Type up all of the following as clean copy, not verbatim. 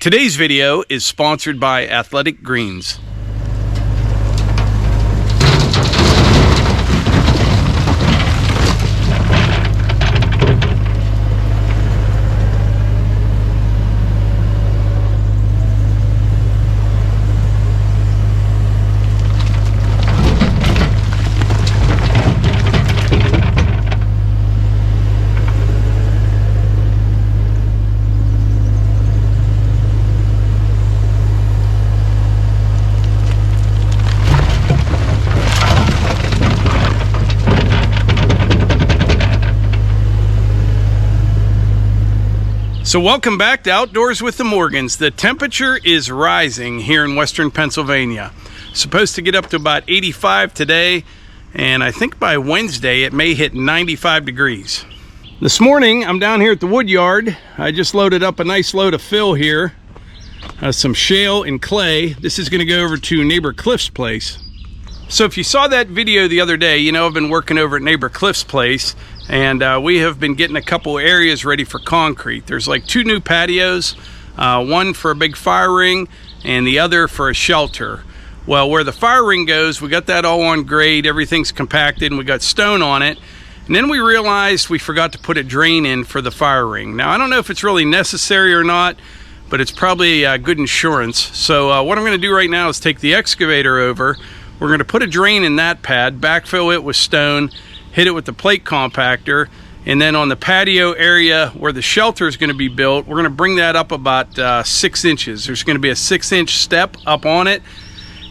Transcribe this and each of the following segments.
Today's video is sponsored by Athletic Greens. So welcome back to Outdoors with the Morgans. The temperature is rising here in western Pennsylvania. Supposed to get up to about 85 today, and I think by Wednesday it may hit 95 degrees. This morning I'm down here at the wood yard. I just loaded up a nice load of fill here, some shale and clay. This is going to go over to neighbor Cliff's place. So if you saw that video the other day, you know I've been working over at neighbor Cliff's place, and we have been getting a couple areas ready for concrete. There's like 2 new patios, one for a big fire ring and the other for a shelter. Well, where the fire ring goes, we got that all on grade, everything's compacted, and we got stone on it. And then we realized we forgot to put a drain in for the fire ring. Now, I don't know if it's really necessary or not, but it's probably good insurance. So what I'm gonna do right now is take the excavator over. We're gonna put a drain in that pad, backfill it with stone, hit it with the plate compactor, and then on the patio area where the shelter is going to be built, we're going to bring that up about 6 inches. There's going to be a 6-inch step up on it,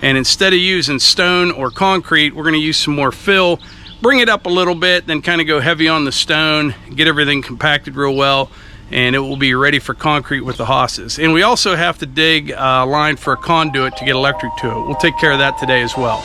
and instead of using stone or concrete, we're going to use some more fill, bring it up a little bit, then kind of go heavy on the stone, get everything compacted real well, and it will be ready for concrete with the hosses. And we also have to dig a line for a conduit to get electric to it. We'll take care of that today as well.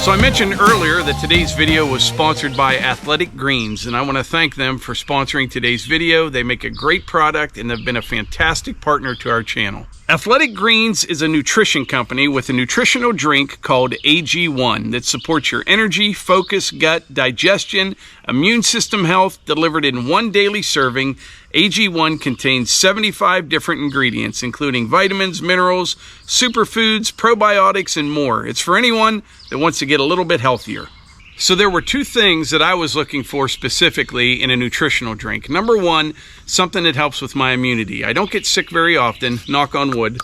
So I mentioned earlier that today's video was sponsored by Athletic Greens, and I want to thank them for sponsoring today's video. They make a great product and have been a fantastic partner to our channel. Athletic Greens is a nutrition company with a nutritional drink called AG1 that supports your energy, focus, gut, digestion, immune system health, delivered in 1 daily serving. AG1 contains 75 different ingredients, including vitamins, minerals, superfoods, probiotics, and more. It's for anyone that wants to get a little bit healthier. So there were 2 things that I was looking for specifically in a nutritional drink. Number 1, something that helps with my immunity. I don't get sick very often, knock on wood,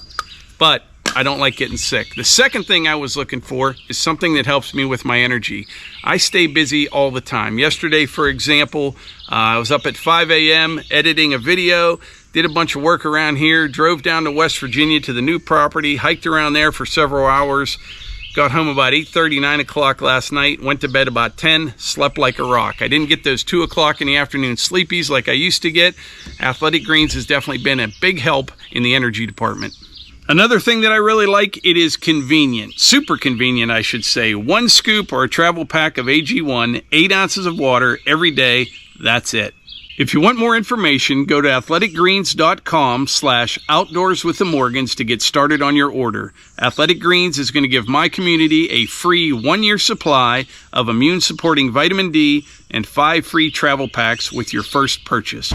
but I don't like getting sick. The second thing I was looking for is something that helps me with my energy. I stay busy all the time. Yesterday, for example, I was up at 5 a.m. editing a video, did a bunch of work around here, drove down to West Virginia to the new property, hiked around there for several hours, got home about 8:30, 9 o'clock last night, went to bed about 10, slept like a rock. I didn't get those 2 o'clock in the afternoon sleepies like I used to get. Athletic Greens has definitely been a big help in the energy department. Another thing that I really like, it is convenient, super convenient, I should say. 1 scoop or a travel pack of AG1, 8 ounces of water every day, that's it. If you want more information, go to athleticgreens.com/outdoorswiththemorgans to get started on your order. Athletic Greens is going to give my community a free 1-year supply of immune-supporting vitamin D and 5 free travel packs with your first purchase.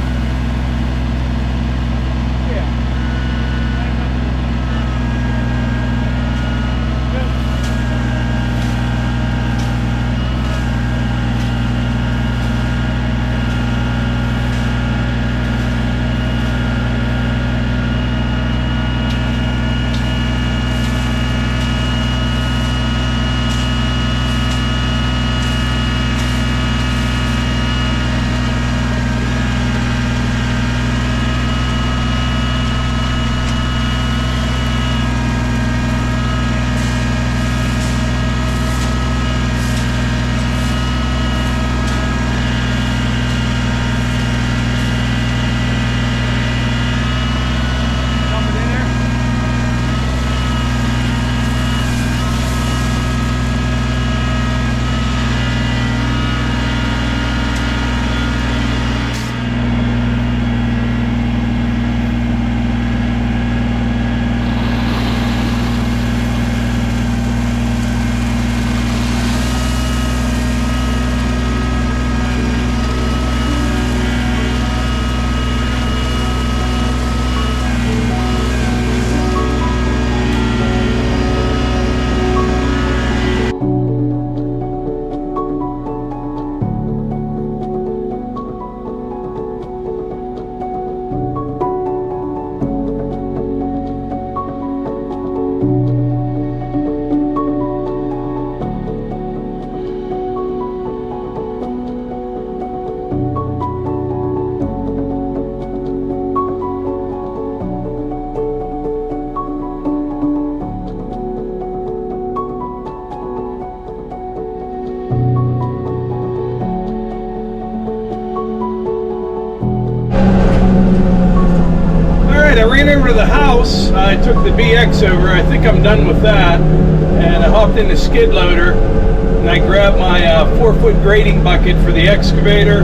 bring it over to the house, I took the BX over. I think I'm done with that. And I hopped in the skid loader and I grabbed my 4-foot grading bucket for the excavator.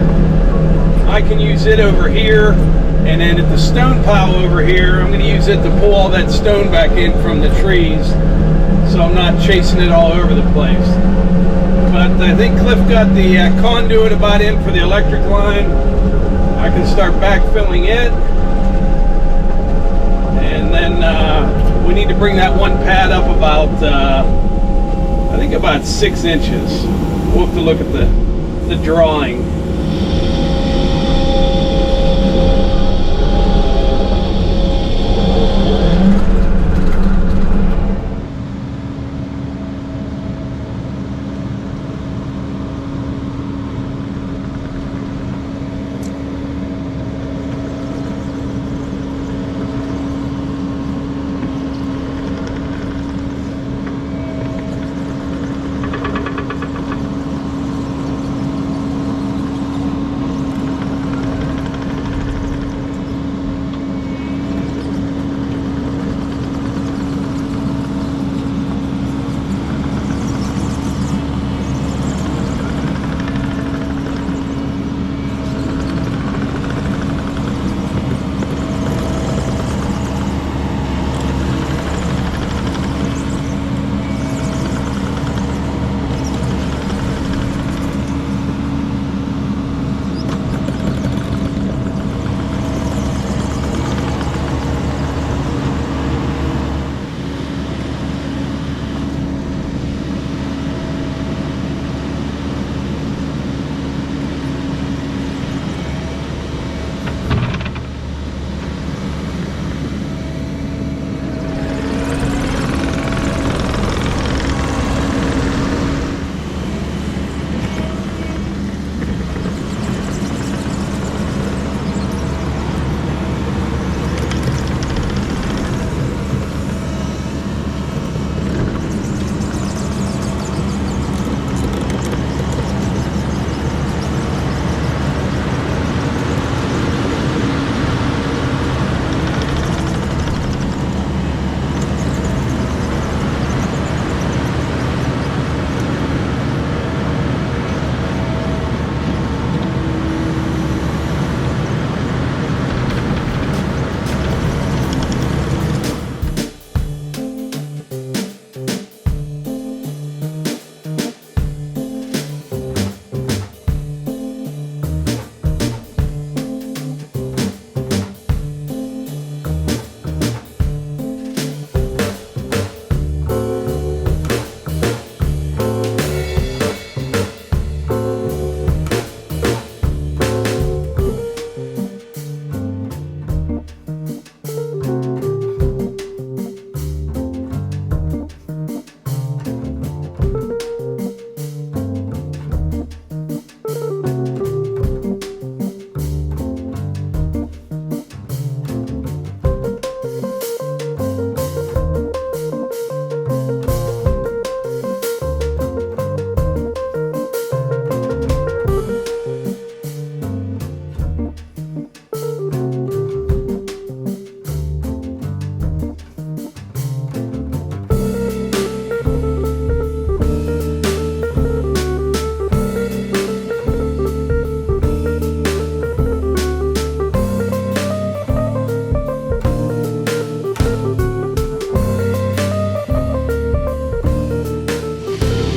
I can use it over here. And then at the stone pile over here, I'm going to use it to pull all that stone back in from the trees, so I'm not chasing it all over the place. But I think Cliff got the conduit about in for the electric line. I can start backfilling it. And then we need to bring that one pad up about, I think about 6 inches. We'll have to look at the drawing.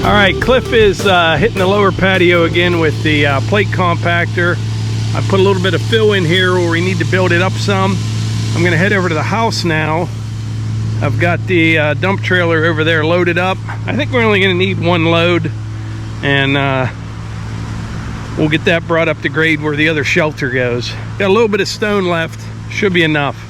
All right, Cliff is hitting the lower patio again with the plate compactor. I put a little bit of fill in here where we need to build it up some. I'm gonna head over to the house now. I've got the dump trailer over there loaded up. I think we're only gonna need one load, and we'll get that brought up to grade where the other shelter goes. Got a little bit of stone left, should be enough.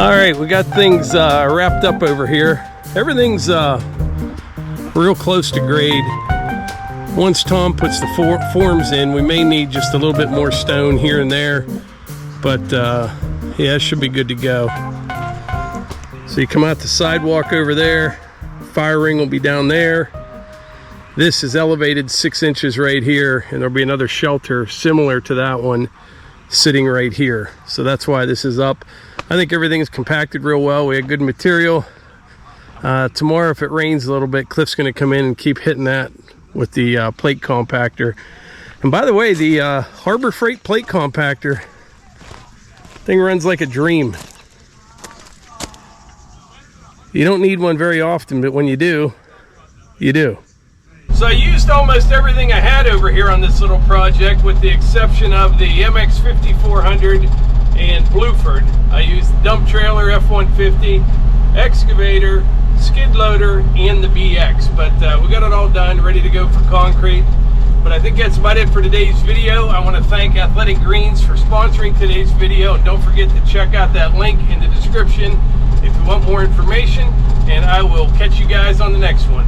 All right, we got things wrapped up over here. Everything's real close to grade. Once Tom puts the forms in, we may need just a little bit more stone here and there, but yeah, it should be good to go. So you come out the sidewalk over there, fire ring will be down there. This is elevated 6 inches right here, and there'll be another shelter similar to that one sitting right here. So that's why this is up. I think everything's compacted real well. We had good material. Tomorrow, if it rains a little bit, Cliff's going to come in and keep hitting that with the plate compactor. And by the way, the Harbor Freight plate compactor thing runs like a dream. You don't need one very often, but when you do, you do. So I used almost everything I had over here on this little project, with the exception of the MX 5400 and Blueford. I used the dump trailer, F-150, excavator, skid loader, and the BX. But we got it all done, ready to go for concrete. But I think that's about it for today's video. I want to thank Athletic Greens for sponsoring today's video. And don't forget to check out that link in the description if you want more information. And I will catch you guys on the next one.